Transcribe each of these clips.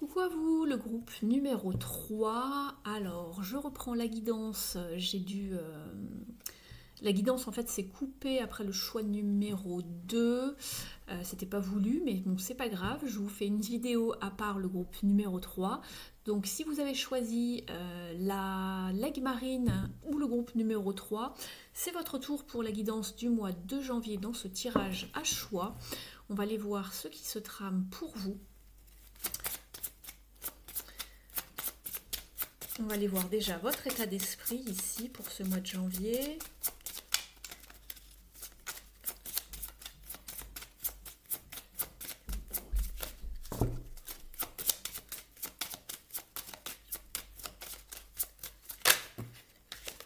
Coucou à vous, le groupe numéro 3. Alors, je reprends la guidance. La guidance, en fait, s'est coupée après le choix numéro 2. C'était pas voulu, mais bon, c'est pas grave. Je vous fais une vidéo à part le groupe numéro 3. Donc, si vous avez choisi la Leg Marine ou le groupe numéro 3, c'est votre tour pour la guidance du mois de janvier dans ce tirage à choix. On va aller voir ce qui se trame pour vous. On va aller voir déjà votre état d'esprit ici pour ce mois de janvier.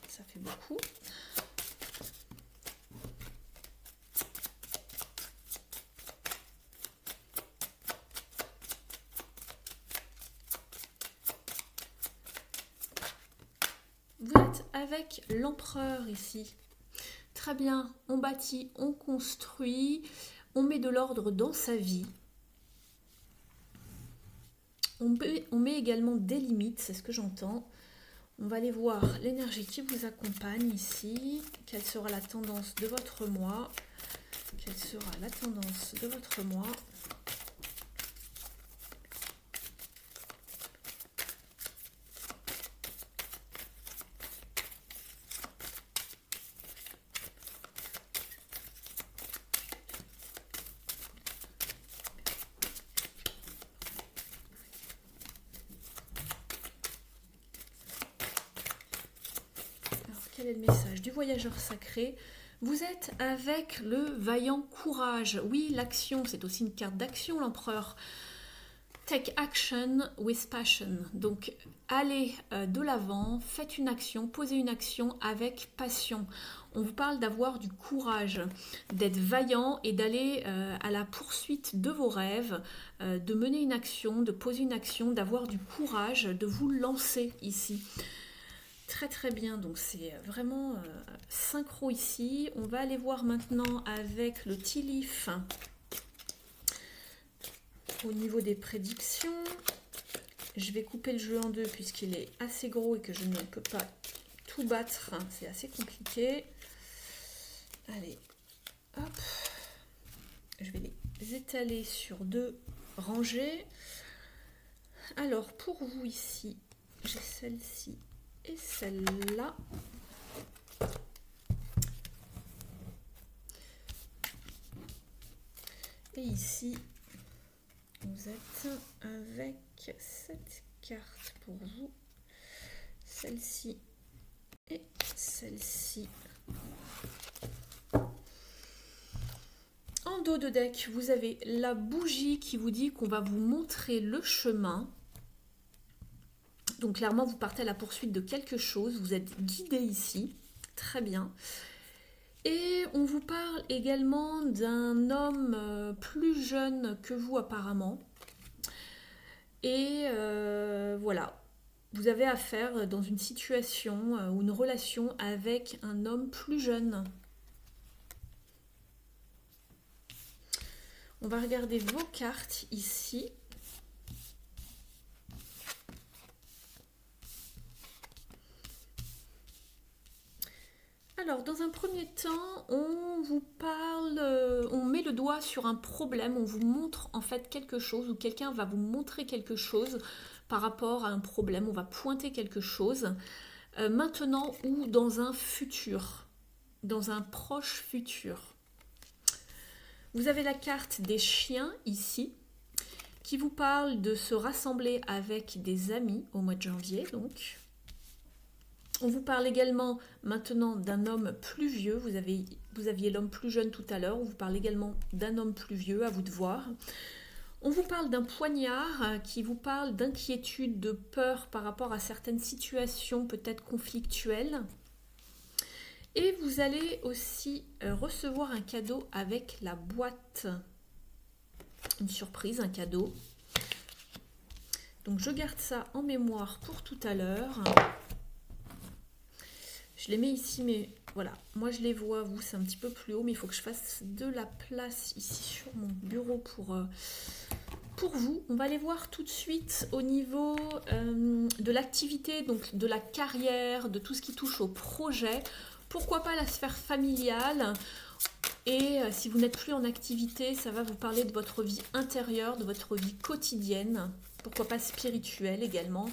Ça fait beaucoup. Vous êtes avec l'empereur ici. Très bien, on bâtit, on construit, on met de l'ordre dans sa vie. On met également des limites, c'est ce que j'entends. On va aller voir l'énergie qui vous accompagne ici. Quelle sera la tendance de votre mois? Quelle sera la tendance de votre mois? Quel est le message du voyageur sacré? Vous êtes avec le vaillant courage. Oui, l'action, c'est aussi une carte d'action, l'empereur. Take action with passion. Donc, allez de l'avant, faites une action, posez une action avec passion. On vous parle d'avoir du courage, d'être vaillant et d'aller à la poursuite de vos rêves, de mener une action, de poser une action, d'avoir du courage, de vous lancer ici. Très très bien, donc c'est vraiment synchro ici. On va aller voir maintenant avec le tea leaf au niveau des prédictions. Je vais couper le jeu en deux puisqu'il est assez gros et que je ne peux pas tout battre. C'est assez compliqué. Allez, hop. Je vais les étaler sur deux rangées. Alors pour vous ici, j'ai celle-ci et celle-là. Et ici, vous êtes avec cette carte pour vous, celle-ci et celle-ci. En dos de deck, vous avez la bougie qui vous dit qu'on va vous montrer le chemin. Donc clairement, vous partez à la poursuite de quelque chose, vous êtes guidé ici, très bien. Et on vous parle également d'un homme plus jeune que vous apparemment. Et voilà, vous avez affaire dans une situation ou une relation avec un homme plus jeune. On va regarder vos cartes ici. Alors, dans un premier temps, on vous parle, on met le doigt sur un problème, on vous montre en fait quelque chose, ou quelqu'un va vous montrer quelque chose par rapport à un problème, on va pointer quelque chose, maintenant ou dans un futur, dans un proche futur. Vous avez la carte des chiens ici, qui vous parle de se rassembler avec des amis au mois de janvier, donc. On vous parle également maintenant d'un homme plus vieux. Vous aviez l'homme plus jeune tout à l'heure. On vous parle également d'un homme plus vieux, à vous de voir. On vous parle d'un poignard qui vous parle d'inquiétude, de peur par rapport à certaines situations peut-être conflictuelles. Et vous allez aussi recevoir un cadeau avec la boîte. Une surprise, un cadeau. Donc je garde ça en mémoire pour tout à l'heure. Je les mets ici, mais voilà, moi je les vois, vous c'est un petit peu plus haut, mais il faut que je fasse de la place ici sur mon bureau pour pour vous, on va aller voir tout de suite au niveau de l'activité, donc de la carrière, de tout ce qui touche au projet. Pourquoi pas la sphère familiale? Et si vous n'êtes plus en activité, ça va vous parler de votre vie intérieure, de votre vie quotidienne. Pourquoi pas spirituelle également.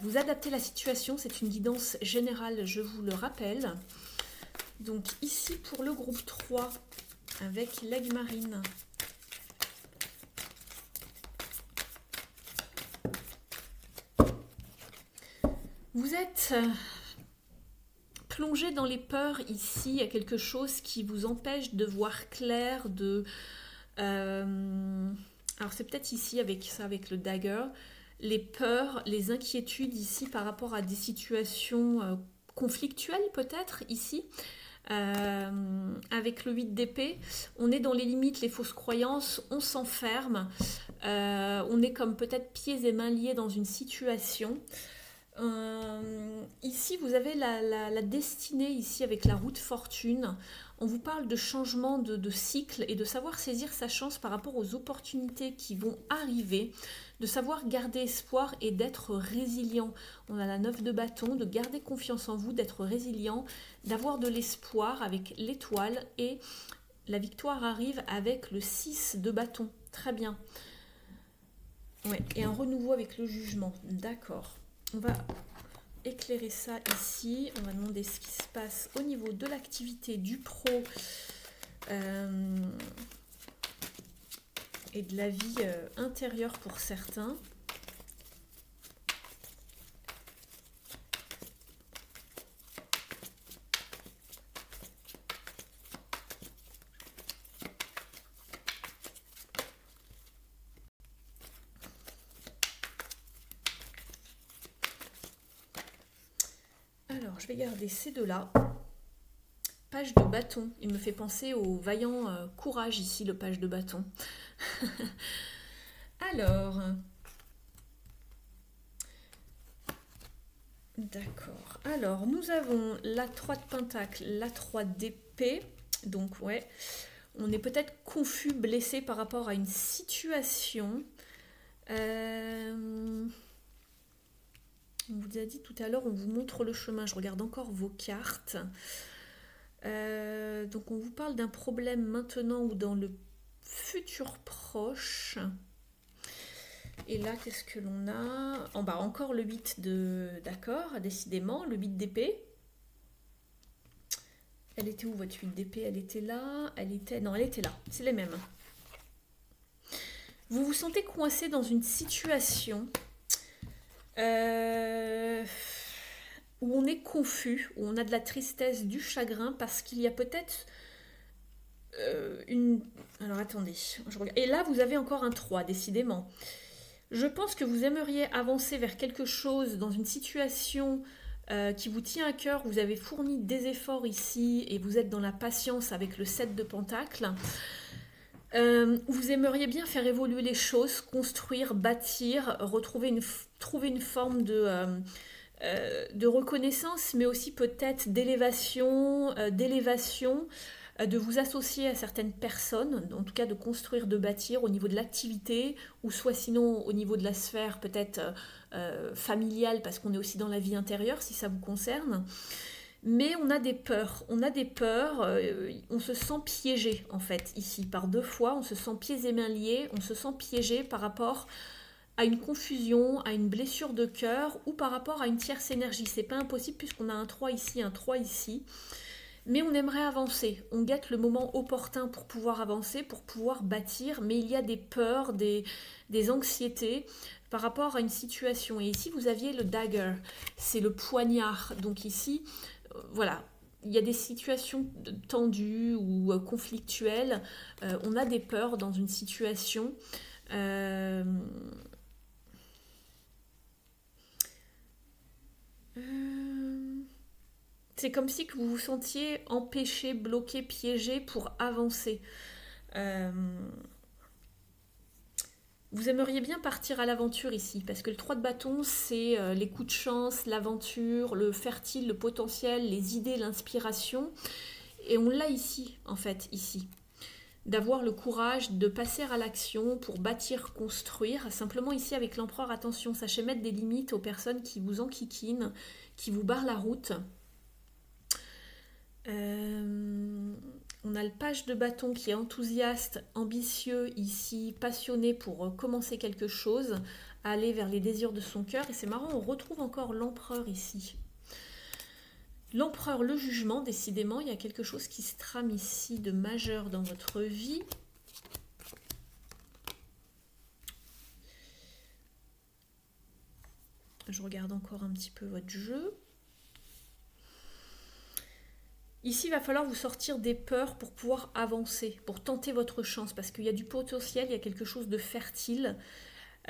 Vous adaptez la situation, c'est une guidance générale, je vous le rappelle. Donc ici pour le groupe 3, avec l'aigle marine. Vous êtes plongé dans les peurs ici, il y a quelque chose qui vous empêche de voir clair, alors c'est peut-être ici avec ça, avec le dagger, les peurs, les inquiétudes ici par rapport à des situations conflictuelles peut-être ici. Avec le 8 d'épée, on est dans les limites, les fausses croyances, on s'enferme, on est comme peut-être pieds et mains liés dans une situation. Ici vous avez la destinée ici avec la roue de fortune. On vous parle de changement de cycle et de savoir saisir sa chance par rapport aux opportunités qui vont arriver, de savoir garder espoir et d'être résilient. On a la 9 de bâton, de garder confiance en vous, d'être résilient, d'avoir de l'espoir avec l'étoile, et la victoire arrive avec le 6 de bâton. Très bien. Ouais, et un renouveau avec le jugement. D'accord. On va éclairer ça ici. On va demander ce qui se passe au niveau de l'activité du pro et de la vie intérieure pour certains. Alors, je vais garder ces deux-là. Page de bâton. Il me fait penser au vaillant courage ici, le page de bâton. Alors, d'accord. Alors, nous avons la 3 de pentacle, la 3 d'épée. Donc, ouais, on est peut-être confus, blessé par rapport à une situation. On vous a dit tout à l'heure, on vous montre le chemin. Je regarde encore vos cartes. Donc on vous parle d'un problème maintenant ou dans le futur proche. Et là, qu'est-ce que l'on a? En bas, encore le 8 de... D'accord, décidément, le 8 d'épée. Elle était où votre 8 d'épée? Elle était là, elle était... Non, elle était là, c'est les mêmes. Vous vous sentez coincé dans une situation où on est confus, où on a de la tristesse, du chagrin, parce qu'il y a peut-être une... Alors attendez, je regarde. Et là vous avez encore un 3, décidément. Je pense que vous aimeriez avancer vers quelque chose dans une situation qui vous tient à cœur. Vous avez fourni des efforts ici et vous êtes dans la patience avec le 7 de pentacle. Vous aimeriez bien faire évoluer les choses, construire, bâtir, trouver une forme de reconnaissance, mais aussi peut-être d'élévation, de vous associer à certaines personnes, en tout cas de construire, de bâtir au niveau de l'activité, ou soit sinon au niveau de la sphère peut-être familiale, parce qu'on est aussi dans la vie intérieure, si ça vous concerne. Mais on a des peurs, on se sent piégé en fait ici, par deux fois, on se sent pieds et mains liés, on se sent piégé par rapport à une confusion, à une blessure de cœur ou par rapport à une tierce énergie. C'est pas impossible puisqu'on a un 3 ici, mais on aimerait avancer. On guette le moment opportun pour pouvoir avancer, pour pouvoir bâtir, mais il y a des peurs, des anxiétés par rapport à une situation. Et ici, vous aviez le dagger, c'est le poignard. Donc ici, voilà, il y a des situations tendues ou conflictuelles. On a des peurs dans une situation. C'est comme si que vous vous sentiez empêché, bloqué, piégé pour avancer. Vous aimeriez bien partir à l'aventure ici, parce que le 3 de bâton, c'est les coups de chance, l'aventure, le fertile, le potentiel, les idées, l'inspiration. Et on l'a ici, en fait, ici. d'avoir le courage de passer à l'action pour bâtir, construire. Simplement ici avec l'empereur, attention, sachez mettre des limites aux personnes qui vous enquiquinent, qui vous barrent la route. On a le page de bâton qui est enthousiaste, ambitieux ici, passionné pour commencer quelque chose, aller vers les désirs de son cœur. Et c'est marrant, on retrouve encore l'empereur ici. L'empereur, le jugement, décidément, il y a quelque chose qui se trame ici de majeur dans votre vie. Je regarde encore un petit peu votre jeu. Ici, il va falloir vous sortir des peurs pour pouvoir avancer, pour tenter votre chance, parce qu'il y a du potentiel, il y a quelque chose de fertile.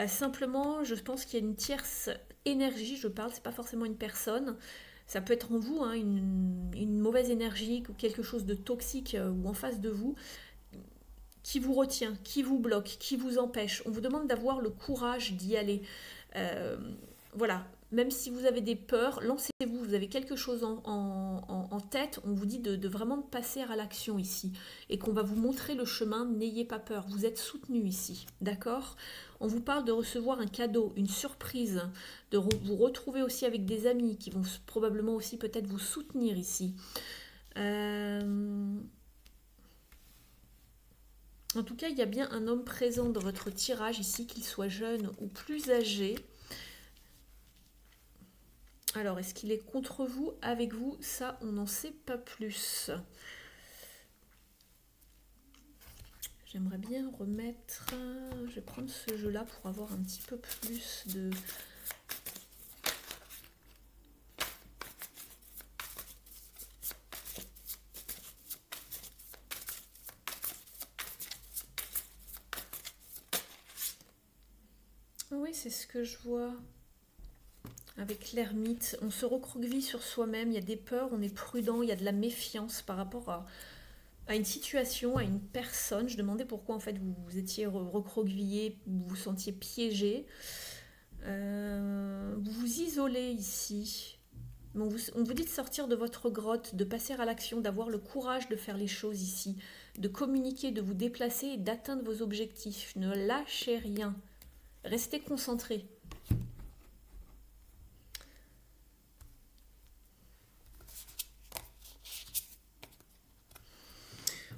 Simplement, je pense qu'il y a une tierce énergie, je parle, c'est pas forcément une personne. Ça peut être en vous, hein, une mauvaise énergie ou quelque chose de toxique ou en face de vous qui vous retient, qui vous bloque, qui vous empêche. On vous demande d'avoir le courage d'y aller. Voilà, même si vous avez des peurs, lancez-vous, vous avez quelque chose en tête, on vous dit de vraiment passer à l'action ici et qu'on va vous montrer le chemin, n'ayez pas peur, vous êtes soutenu ici, d'accord? On vous parle de recevoir un cadeau, une surprise, de vous retrouver aussi avec des amis qui vont probablement aussi peut-être vous soutenir ici. En tout cas, il y a bien un homme présent dans votre tirage ici, qu'il soit jeune ou plus âgé. Alors, est-ce qu'il est contre vous, avec vous? Ça, on n'en sait pas plus. J'aimerais bien remettre... Je vais prendre ce jeu-là pour avoir un petit peu plus de... Oui, c'est ce que je vois. Avec l'ermite, on se recroqueville sur soi-même, il y a des peurs, on est prudent, il y a de la méfiance par rapport à une situation, à une personne. Je demandais pourquoi en fait vous étiez recroquevillé, vous vous sentiez piégé. Vous vous isolez ici. On vous dit de sortir de votre grotte, de passer à l'action, d'avoir le courage de faire les choses ici, de communiquer, de vous déplacer et d'atteindre vos objectifs. Ne lâchez rien. Restez concentrés.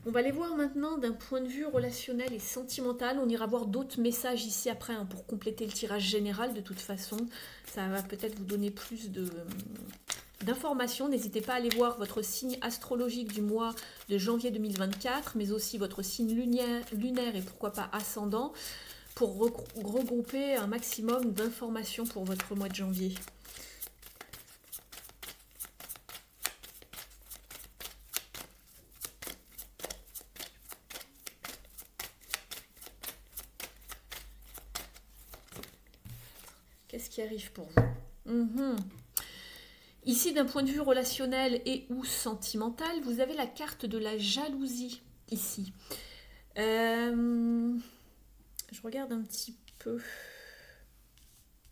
On va les voir maintenant d'un point de vue relationnel et sentimental. On ira voir d'autres messages ici après hein, pour compléter le tirage général. De toute façon, ça va peut-être vous donner plus d'informations. N'hésitez pas à aller voir votre signe astrologique du mois de janvier 2024, mais aussi votre signe lunaire et pourquoi pas ascendant, pour regrouper un maximum d'informations pour votre mois de janvier. Qu'est-ce qui arrive pour vous? Ici, d'un point de vue relationnel et ou sentimental, vous avez la carte de la jalousie, ici. Je regarde un petit peu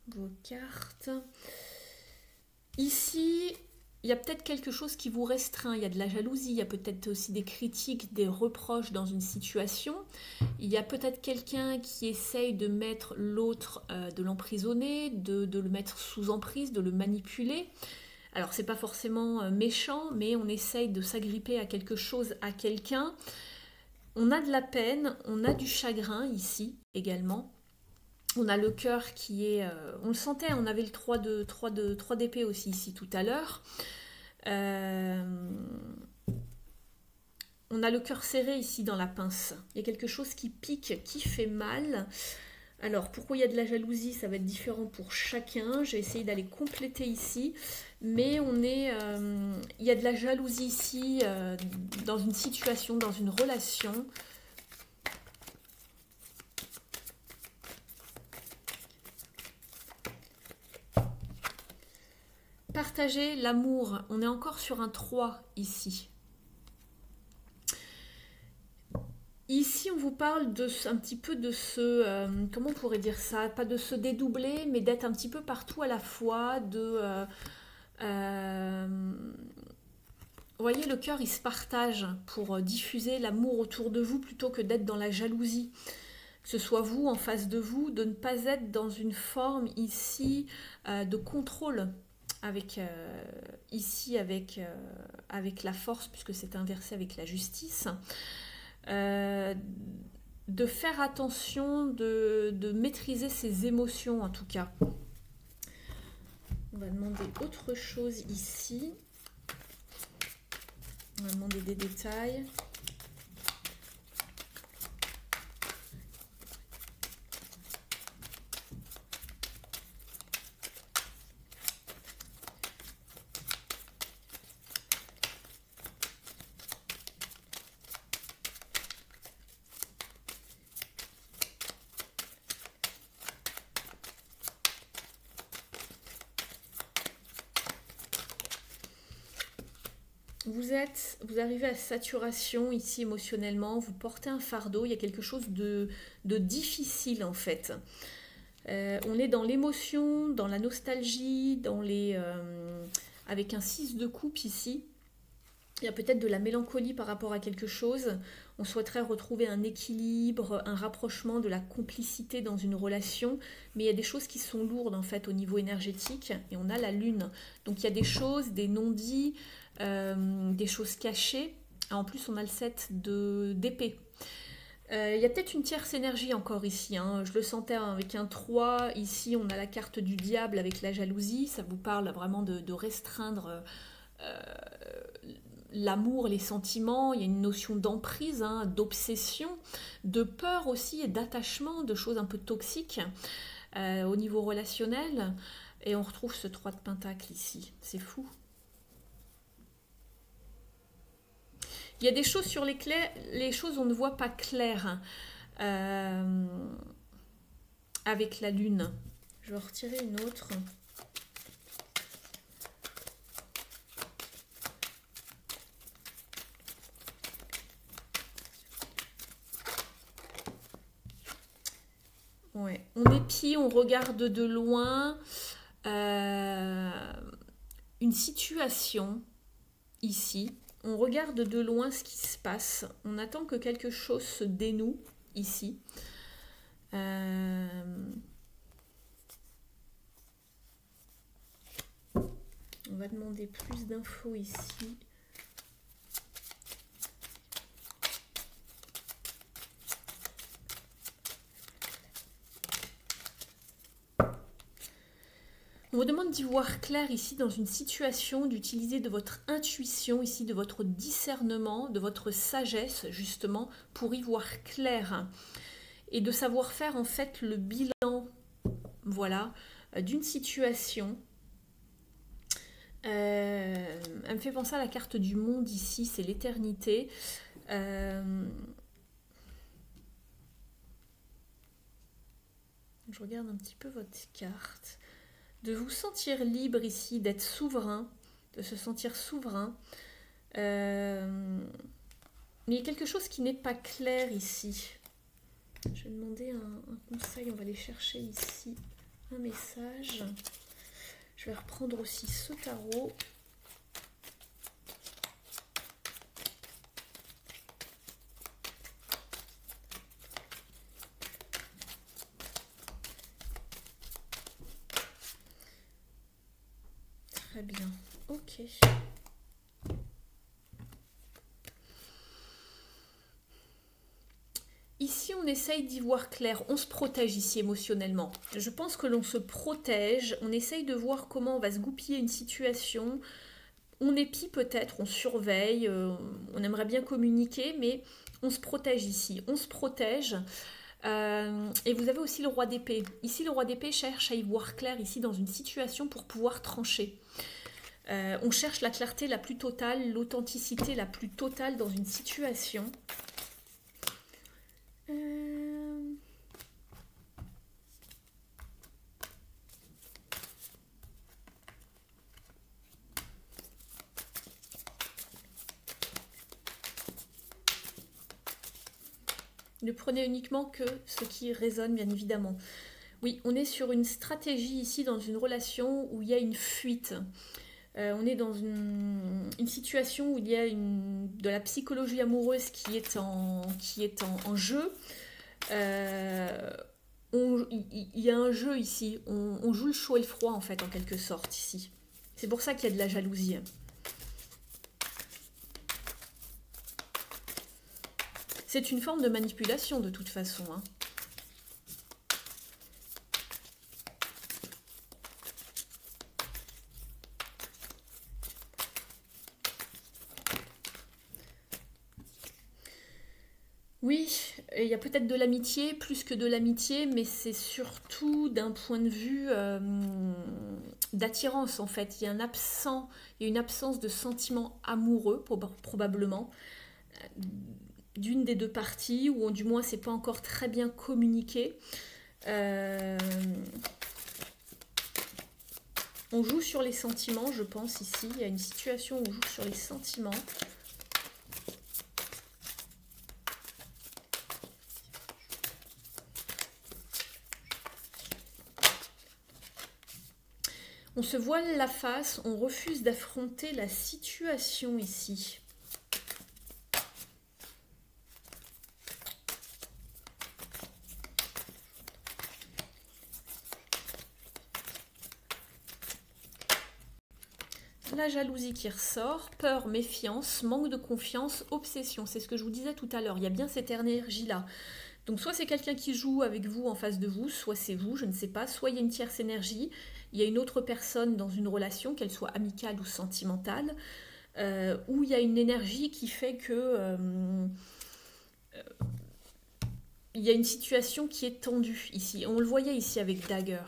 vos cartes. Ici, il y a peut-être quelque chose qui vous restreint. Il y a de la jalousie, il y a peut-être aussi des critiques, des reproches dans une situation. Il y a peut-être quelqu'un qui essaye de mettre l'autre, de l'emprisonner, de le mettre sous emprise, de le manipuler. Alors, c'est pas forcément méchant, mais on essaye de s'agripper à quelque chose, à quelqu'un. On a de la peine, on a du chagrin ici également. On a le cœur qui est... on le sentait, on avait le 3 d'épée aussi ici tout à l'heure. On a le cœur serré ici dans la pince. Il y a quelque chose qui pique, qui fait mal. Alors, pourquoi il y a de la jalousie? Ça va être différent pour chacun. Je vais essayer d'aller compléter ici. Mais on est... il y a de la jalousie ici dans une situation, dans une relation. Partager l'amour. On est encore sur un 3 ici. Ici, on vous parle un petit peu de ce... comment on pourrait dire ça? Pas de se dédoubler, mais d'être un petit peu partout à la fois, Vous voyez, le cœur, il se partage pour diffuser l'amour autour de vous plutôt que d'être dans la jalousie. Que ce soit vous, en face de vous, de ne pas être dans une forme ici de contrôle. Avec, ici, avec la force, puisque c'est inversé avec la justice. De faire attention, de maîtriser ses émotions, en tout cas. On va demander autre chose ici. On va demander des détails. Vous arrivez à saturation ici émotionnellement, vous portez un fardeau, il y a quelque chose de difficile en fait. On est dans l'émotion, dans la nostalgie, avec un 6 de coupe ici. Il y a peut-être de la mélancolie par rapport à quelque chose. On souhaiterait retrouver un équilibre, un rapprochement, de la complicité dans une relation. Mais il y a des choses qui sont lourdes en fait au niveau énergétique. Et on a la lune. Donc il y a des choses, des non-dits, des choses cachées. En plus on a le 7 d'épée. Il y a peut-être une tierce énergie encore ici. Hein. Je le sentais avec un 3. Ici on a la carte du diable avec la jalousie. Ça vous parle vraiment de restreindre... l'amour, les sentiments, il y a une notion d'emprise, hein, d'obsession, de peur aussi et d'attachement, de choses un peu toxiques au niveau relationnel. Et on retrouve ce 3 de pentacle ici, c'est fou. Il y a des choses sur les choses on ne voit pas clair avec la lune. Je vais en retirer une autre. Ouais. On épie, on regarde de loin une situation ici. On regarde de loin ce qui se passe. On attend que quelque chose se dénoue ici. On va demander plus d'infos ici. On vous demande d'y voir clair ici dans une situation, d'utiliser de votre intuition ici, de votre discernement, de votre sagesse justement pour y voir clair et de savoir faire en fait le bilan, voilà, d'une situation. Elle me fait penser à la carte du monde ici, c'est l'éternité. Je regarde un petit peu votre carte. De vous sentir libre ici, d'être souverain, de se sentir souverain. Mais il y a quelque chose qui n'est pas clair ici. Je vais demander un conseil, on va aller chercher ici un message. Je vais reprendre aussi ce tarot. Très bien, ok. Ici, on essaye d'y voir clair. On se protège ici émotionnellement. Je pense que l'on se protège. On essaye de voir comment on va se goupiller une situation. On épie peut-être, on surveille. On aimerait bien communiquer, mais on se protège ici. On se protège. Et vous avez aussi le roi d'épée. Ici, le roi d'épée cherche à y voir clair ici dans une situation pour pouvoir trancher. On cherche la clarté la plus totale, l'authenticité la plus totale dans une situation. Ne prenez uniquement que ce qui résonne, bien évidemment. Oui, on est sur une stratégie ici dans une relation où il y a une fuite. On est dans une situation où il y a de la psychologie amoureuse qui est en jeu. Il y a un jeu ici. On joue le chaud et le froid, en fait, en quelque sorte, ici. C'est pour ça qu'il y a de la jalousie. C'est une forme de manipulation, de toute façon, hein. Oui, il y a peut-être de l'amitié, plus que de l'amitié, mais c'est surtout d'un point de vue d'attirance, en fait. Il y a une absence de sentiment amoureux, probablement, d'une des deux parties, ou du moins c'est pas encore très bien communiqué. On joue sur les sentiments, je pense, ici. Il y a une situation où on joue sur les sentiments. On se voile la face, on refuse d'affronter la situation ici. La jalousie qui ressort, peur, méfiance, manque de confiance, obsession. C'est ce que je vous disais tout à l'heure, il y a bien cette énergie-là. Donc soit c'est quelqu'un qui joue avec vous en face de vous, soit c'est vous, je ne sais pas, soit il y a une tierce énergie, il y a une autre personne dans une relation, qu'elle soit amicale ou sentimentale, où il y a une énergie qui fait que il y a une situation qui est tendue ici. On le voyait ici avec Dagger,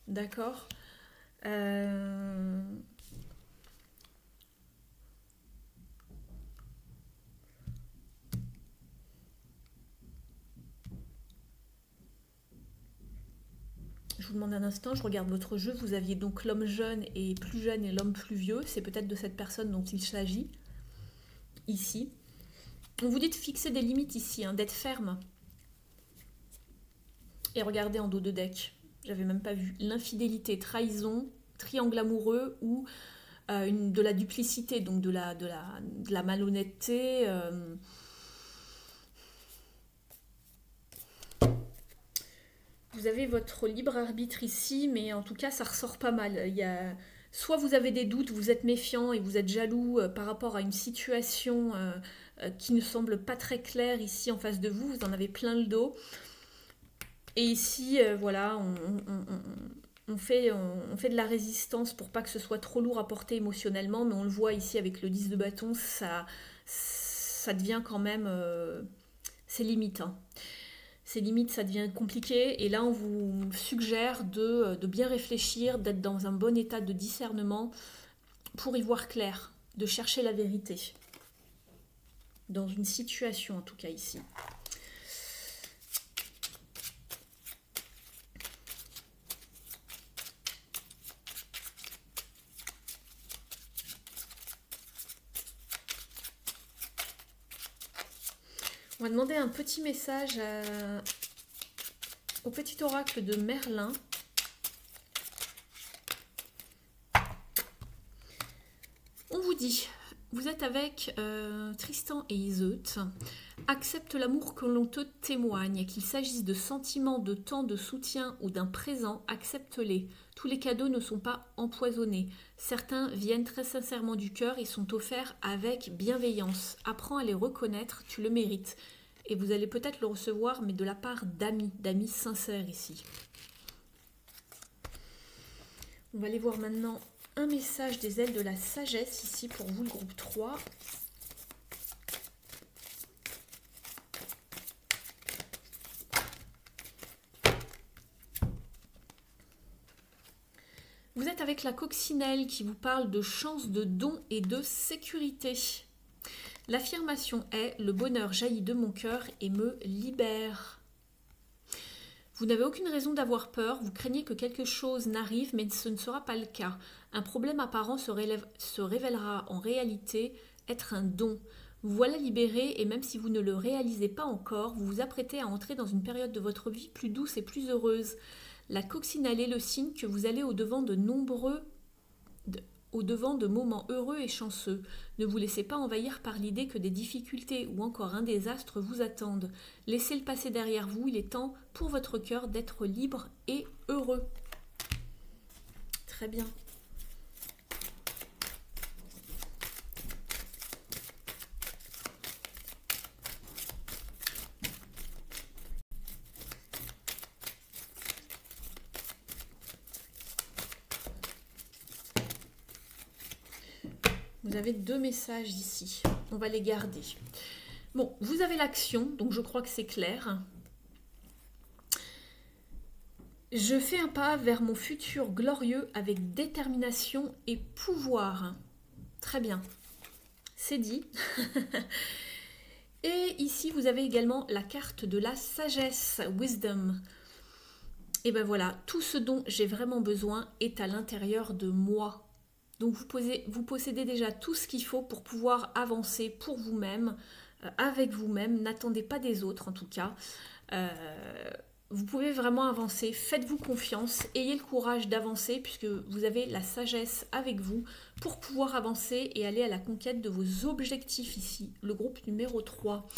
d'accord. Je vous demande un instant, je regarde votre jeu. Vous aviez donc l'homme jeune et l'homme plus vieux. C'est peut-être de cette personne dont il s'agit. Ici. On vous dit de fixer des limites ici, hein, d'être ferme. Et regardez en dos de deck. J'avais même pas vu. L'infidélité, trahison, triangle amoureux ou de la duplicité, donc de la malhonnêteté. Vous avez votre libre arbitre ici, mais en tout cas, ça ressort pas mal. Soit vous avez des doutes, vous êtes méfiant et vous êtes jaloux par rapport à une situation qui ne semble pas très claire ici en face de vous. Vous en avez plein le dos. Et ici, voilà, on fait de la résistance pour pas que ce soit trop lourd à porter émotionnellement, mais on le voit ici avec le 10 de bâton, ça devient quand même... c'est limite, hein. C'est limite, ça devient compliqué. Et là, on vous suggère de bien réfléchir, d'être dans un bon état de discernement pour y voir clair, de chercher la vérité. Dans une situation, en tout cas, ici. On va demander un petit message au petit oracle de Merlin. On vous dit, vous êtes avec Tristan et Iseut. Accepte l'amour que l'on te témoigne, qu'il s'agisse de sentiments, de temps, de soutien ou d'un présent, accepte-les. Tous les cadeaux ne sont pas empoisonnés. Certains viennent très sincèrement du cœur et sont offerts avec bienveillance. Apprends à les reconnaître, tu le mérites. Et vous allez peut-être le recevoir, mais de la part d'amis sincères ici. On va aller voir maintenant un message des ailes de la sagesse ici pour vous, le groupe 3. Vous êtes avec la coccinelle qui vous parle de chance, de don et de sécurité. L'affirmation est « Le bonheur jaillit de mon cœur et me libère ». Vous n'avez aucune raison d'avoir peur, vous craignez que quelque chose n'arrive, mais ce ne sera pas le cas. Un problème apparent se révélera en réalité être un don. Vous voilà libéré et même si vous ne le réalisez pas encore, vous vous apprêtez à entrer dans une période de votre vie plus douce et plus heureuse. La coccinelle est le signe que vous allez au-devant de nombreux au-devant de moments heureux et chanceux. Ne vous laissez pas envahir par l'idée que des difficultés ou encore un désastre vous attendent. Laissez le passé derrière vous, il est temps pour votre cœur d'être libre et heureux. Très bien. Vous avez 2 messages ici. On va les garder. Bon, vous avez l'action, donc je crois que c'est clair. Je fais un pas vers mon futur glorieux avec détermination et pouvoir. Très bien. C'est dit. Et ici, vous avez également la carte de la sagesse, Wisdom. Et ben voilà, tout ce dont j'ai vraiment besoin est à l'intérieur de moi. Donc vous possédez déjà tout ce qu'il faut pour pouvoir avancer pour vous-même, avec vous-même. N'attendez pas des autres en tout cas. Vous pouvez vraiment avancer, faites-vous confiance, ayez le courage d'avancer puisque vous avez la sagesse avec vous pour pouvoir avancer et aller à la conquête de vos objectifs ici. Le groupe numéro 3.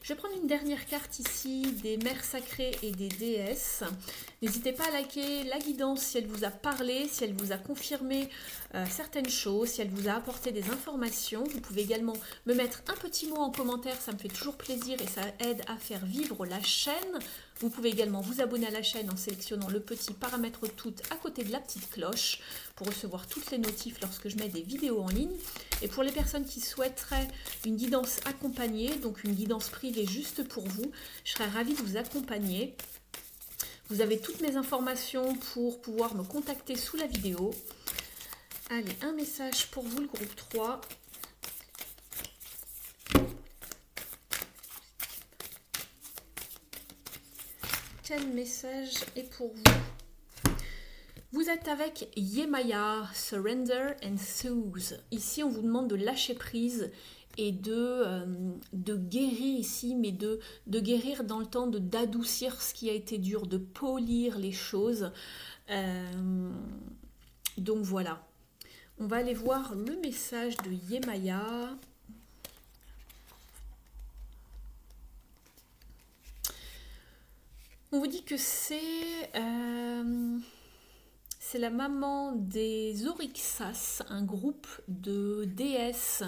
Je vais prendre une dernière carte ici des mères sacrées et des déesses. N'hésitez pas à liker la guidance si elle vous a parlé, si elle vous a confirmé certaines choses, si elle vous a apporté des informations. Vous pouvez également me mettre un petit mot en commentaire, ça me fait toujours plaisir et ça aide à faire vivre la chaîne. Vous pouvez également vous abonner à la chaîne en sélectionnant le petit paramètre tout à côté de la petite cloche pour recevoir toutes les notifs lorsque je mets des vidéos en ligne. Et pour les personnes qui souhaiteraient une guidance accompagnée, donc une guidance privée juste pour vous, je serais ravie de vous accompagner. Vous avez toutes mes informations pour pouvoir me contacter sous la vidéo. Allez, un message pour vous, le groupe 3. Quel message est pour vous? Vous êtes avec Yemaya, Surrender and Soothe. Ici, on vous demande de lâcher prise et de guérir ici, mais de guérir dans le temps, d'adoucir ce qui a été dur, de polir les choses. Donc voilà. On va aller voir le message de Yemaya. On vous dit que c'est la maman des Oryxas, un groupe de déesses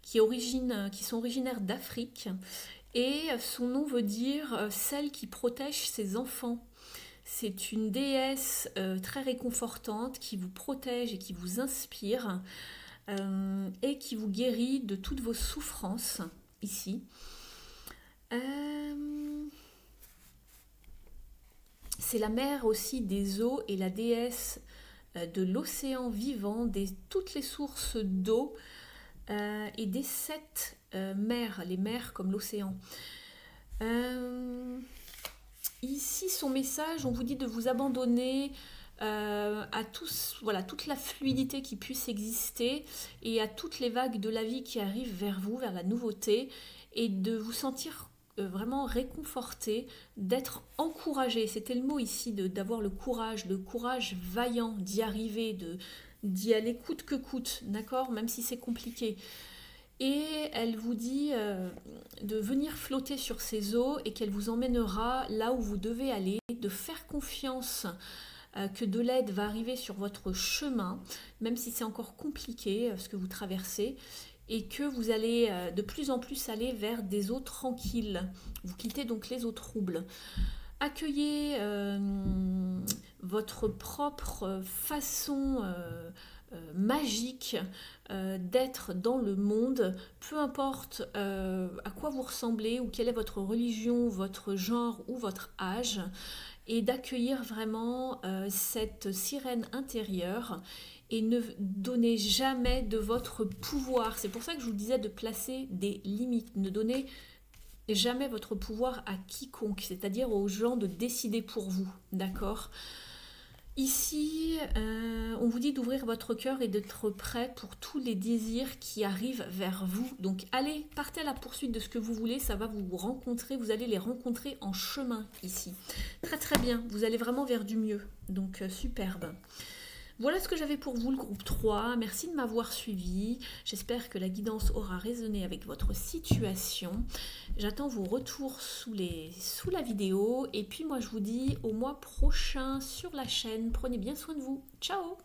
qui sont originaires d'Afrique. Et son nom veut dire celle qui protège ses enfants. C'est une déesse très réconfortante qui vous protège et qui vous inspire et qui vous guérit de toutes vos souffrances ici. C'est la mère aussi des eaux et la déesse de l'océan vivant, toutes les sources d'eau et des 7 mers, les mers comme l'océan. Ici, son message, on vous dit de vous abandonner à toute la fluidité qui puisse exister et à toutes les vagues de la vie qui arrivent vers vous, vers la nouveauté, et de vous sentir vraiment réconforté, d'être encouragé. C'était le mot ici, d'avoir le courage vaillant d'y arriver, d'y aller coûte que coûte, d'accord, même si c'est compliqué. Et elle vous dit de venir flotter sur ces eaux et qu'elle vous emmènera là où vous devez aller, de faire confiance que de l'aide va arriver sur votre chemin, même si c'est encore compliqué ce que vous traversez, et que vous allez de plus en plus aller vers des eaux tranquilles. Vous quittez donc les eaux troubles. Accueillez votre propre façon magique d'être dans le monde, peu importe à quoi vous ressemblez ou quelle est votre religion, votre genre ou votre âge, et d'accueillir vraiment cette sirène intérieure et ne donnez jamais de votre pouvoir. C'est pour ça que je vous disais de placer des limites. Ne donnez jamais votre pouvoir à quiconque, c'est-à-dire aux gens de décider pour vous, d'accord ? Ici, on vous dit d'ouvrir votre cœur et d'être prêt pour tous les désirs qui arrivent vers vous. Donc allez, partez à la poursuite de ce que vous voulez, ça va vous rencontrer, vous allez les rencontrer en chemin ici. Très très bien, vous allez vraiment vers du mieux, donc superbe. Voilà ce que j'avais pour vous, le groupe 3. Merci de m'avoir suivi. J'espère que la guidance aura résonné avec votre situation. J'attends vos retours sous la vidéo. Et puis moi, je vous dis au mois prochain sur la chaîne. Prenez bien soin de vous. Ciao!